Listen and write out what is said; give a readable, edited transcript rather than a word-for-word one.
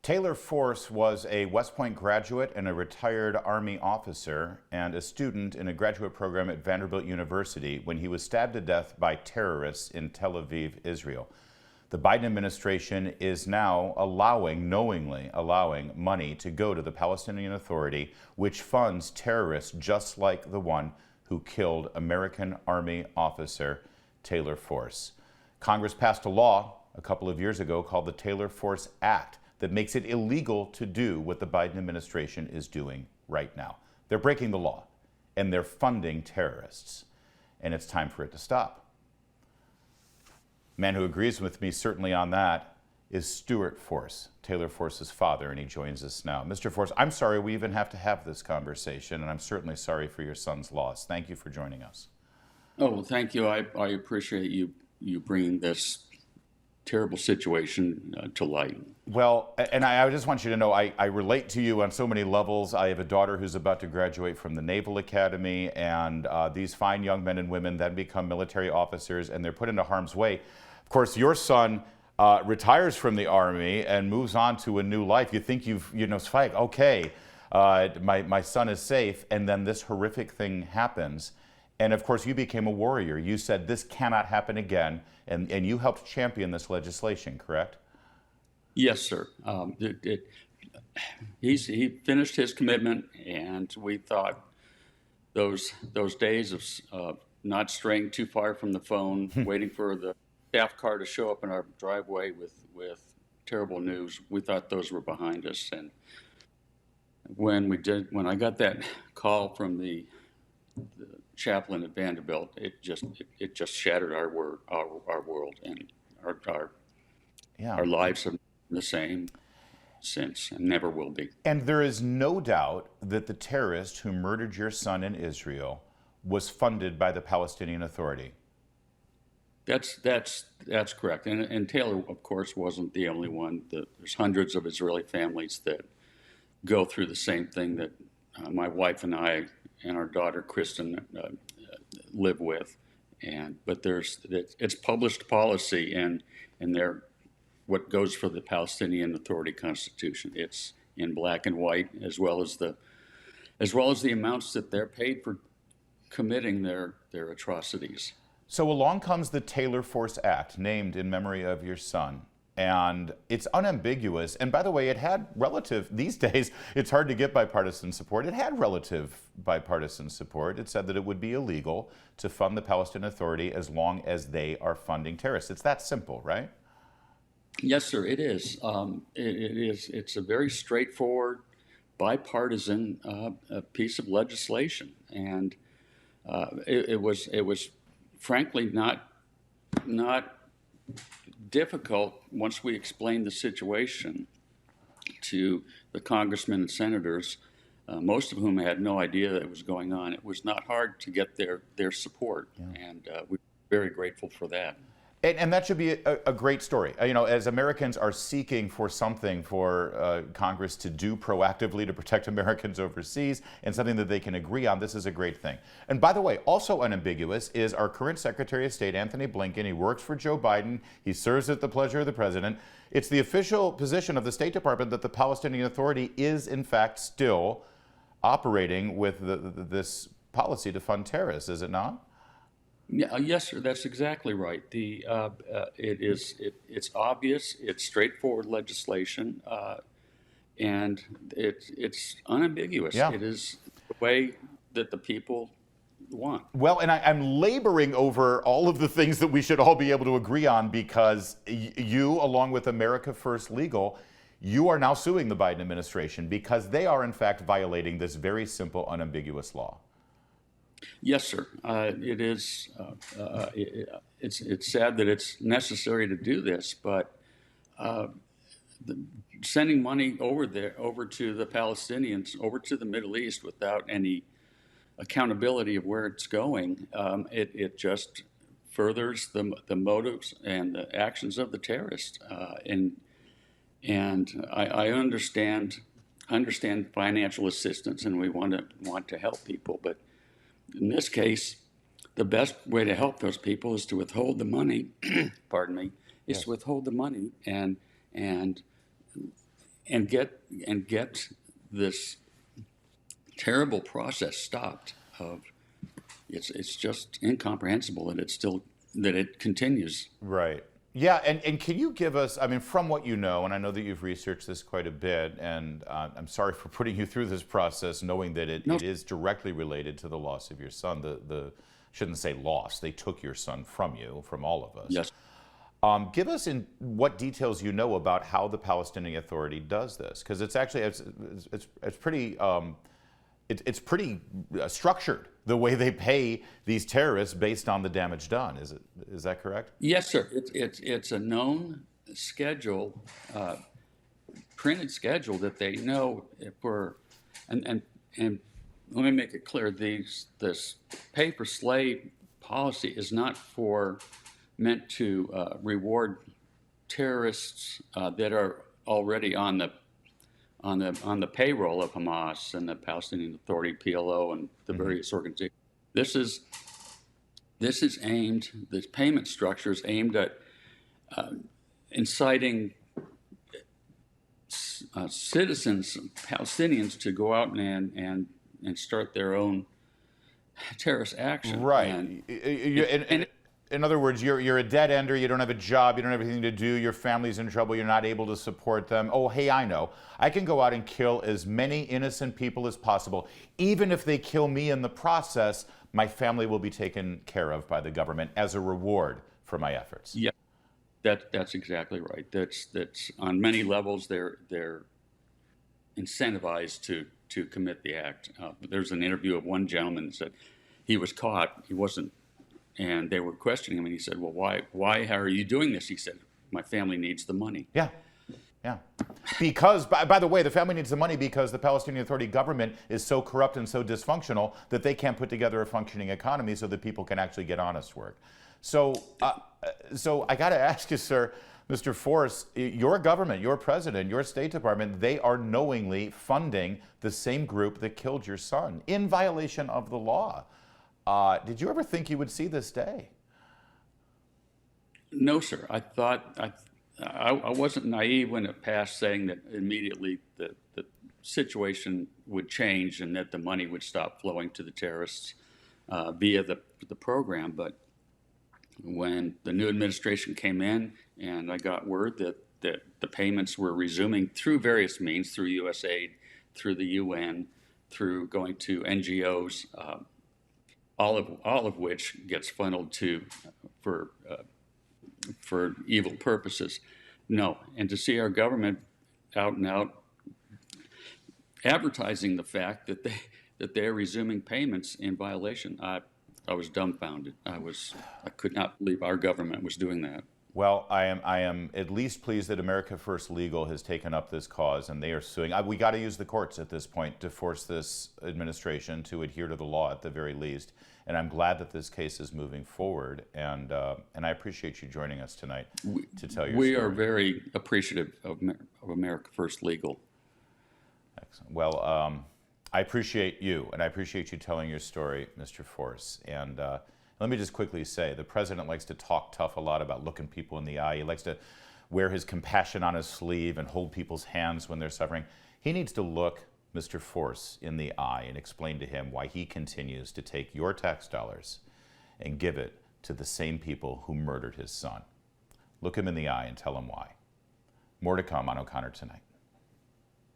Taylor Force was a West Point graduate and a retired Army officer and a student in a graduate program at Vanderbilt University when he was stabbed to death by terrorists in Tel Aviv, Israel. The Biden administration is now knowingly allowing money to go to the Palestinian Authority, which funds terrorists just like the one who killed American Army officer Taylor Force. Congress passed a law a couple of years ago called the Taylor Force Act that makes it illegal to do what the Biden administration is doing right now. They're breaking the law, and they're funding terrorists, and it's time for it to stop. Man who agrees with me certainly on that is Stuart Force, Taylor Force's father, and he joins us now. Mr. Force, I'm sorry we even have to have this conversation, and I'm certainly sorry for your son's loss. Thank you for joining us. Oh, well, thank you. I appreciate you bringing this terrible situation to light. Well, and I just want you to know I relate to you on so many levels. I have a daughter who's about to graduate from the Naval Academy, and these fine young men and women then become military officers, and they're put into harm's way. Of course, your son retires from the Army and moves on to a new life. You think it's like, okay, my son is safe, and then this horrific thing happens. And of course, you became a warrior. You said this cannot happen again, and you helped champion this legislation, correct? Yes, sir. He finished his commitment, and we thought those days of not straying too far from the phone, waiting for the staff car to show up in our driveway with terrible news, we thought those were behind us. And when I got that call from the chaplain at Vanderbilt, it just shattered our world, and our lives have been the same since and never will be. And there is no doubt that the terrorist who murdered your son in Israel was funded by the Palestinian Authority. That's correct. And Taylor, of course, wasn't the only one. There's hundreds of Israeli families that go through the same thing that my wife and I and our daughter Kristen live with. But it's published policy, and they're what goes for the Palestinian Authority Constitution. It's in black and white, as well as the amounts that they're paid for committing their atrocities. So along comes the Taylor Force Act, named in memory of your son. And it's unambiguous. And by the way, it had these days, it's hard to get bipartisan support. It had relative bipartisan support. It said that it would be illegal to fund the Palestinian Authority as long as they are funding terrorists. It's that simple, right? Yes, sir, it is. It is. It's a very straightforward, bipartisan piece of legislation. And it was frankly not difficult once we explained the situation to the congressmen and senators, most of whom had no idea that it was going on. It was not hard to get their support, and we're very grateful for that. And that should be a great story. As Americans are seeking for something for Congress to do proactively to protect Americans overseas and something that they can agree on, this is a great thing. And by the way, also unambiguous is our current Secretary of State, Anthony Blinken. He works for Joe Biden. He serves at the pleasure of the president. It's the official position of the State Department that the Palestinian Authority is, in fact, still operating with this policy to fund terrorists, is it not? Yeah, yes, sir. That's exactly right. It's obvious. It's straightforward legislation, and it's unambiguous. Yeah. It is the way that the people want. Well, and I'm laboring over all of the things that we should all be able to agree on because you, along with America First Legal, you are now suing the Biden administration because they are in fact violating this very simple, unambiguous law. Yes, sir. It is. It's sad that it's necessary to do this, but sending money over to the Palestinians, over to the Middle East, without any accountability of where it's going, it just furthers the motives and the actions of the terrorists. And I understand financial assistance, and we want to help people, but in this case, the best way to help those people is to withhold the money. Pardon me. Is to withhold the money and and get this terrible process stopped. It's just incomprehensible that it continues. Right. Yeah, and can you give us, I mean, from what you know, and I know that you've researched this quite a bit, and I'm sorry for putting you through this process, knowing that it is directly related to the loss of your son. Shouldn't say loss, they took your son from you, from all of us. Yes. Give us in what details you know about how the Palestinian Authority does this, because it's actually it's pretty it's pretty structured, the way they pay these terrorists based on the damage done. Is that correct? Yes, sir. It's a known schedule, printed schedule that they know if we're and let me make it clear: this pay for slay policy is not meant to reward terrorists that are already on the payroll of Hamas and the Palestinian Authority, PLO, and the various organizations. This payment structure is aimed at inciting citizens, Palestinians, to go out and start their own terrorist action. Right. In other words, you're a dead ender, you don't have a job, you don't have anything to do, your family's in trouble, you're not able to support them. Oh, hey, I know. I can go out and kill as many innocent people as possible. Even if they kill me in the process, my family will be taken care of by the government as a reward for my efforts. Yeah, that's exactly right. That's on many levels they're incentivized to commit the act. There's an interview of one gentleman that said he was caught, he wasn't. And they were questioning him, and he said, well, why are you doing this? He said, my family needs the money. Yeah. Because, by the way, the family needs the money because the Palestinian Authority government is so corrupt and so dysfunctional that they can't put together a functioning economy so that people can actually get honest work. So I got to ask you, sir, Mr. Force, your government, your president, your State Department, they are knowingly funding the same group that killed your son in violation of the law. Did you ever think you would see this day? No, sir. I thought I wasn't naive when it passed, saying that immediately the situation would change and that the money would stop flowing to the terrorists via the program. But when the new administration came in, and I got word that the payments were resuming through various means, through USAID, through the UN, through going to NGOs. All of which gets funneled for evil purposes. No, and to see our government out and out advertising the fact that they're resuming payments in violation, I was dumbfounded. I could not believe our government was doing that. Well, I am at least pleased that America First Legal has taken up this cause, and they are suing. We got to use the courts at this point to force this administration to adhere to the law at the very least. And I'm glad that this case is moving forward. And I appreciate you joining us tonight to tell your story. We are very appreciative of America First Legal. Excellent. Well, I appreciate you, and I appreciate you telling your story, Mr. Force. And let me just quickly say, the president likes to talk tough a lot about looking people in the eye. He likes to wear his compassion on his sleeve and hold people's hands when they're suffering. He needs to look Mr. Force in the eye and explain to him why he continues to take your tax dollars and give it to the same people who murdered his son. Look him in the eye and tell him why. More to come on O'Connor Tonight.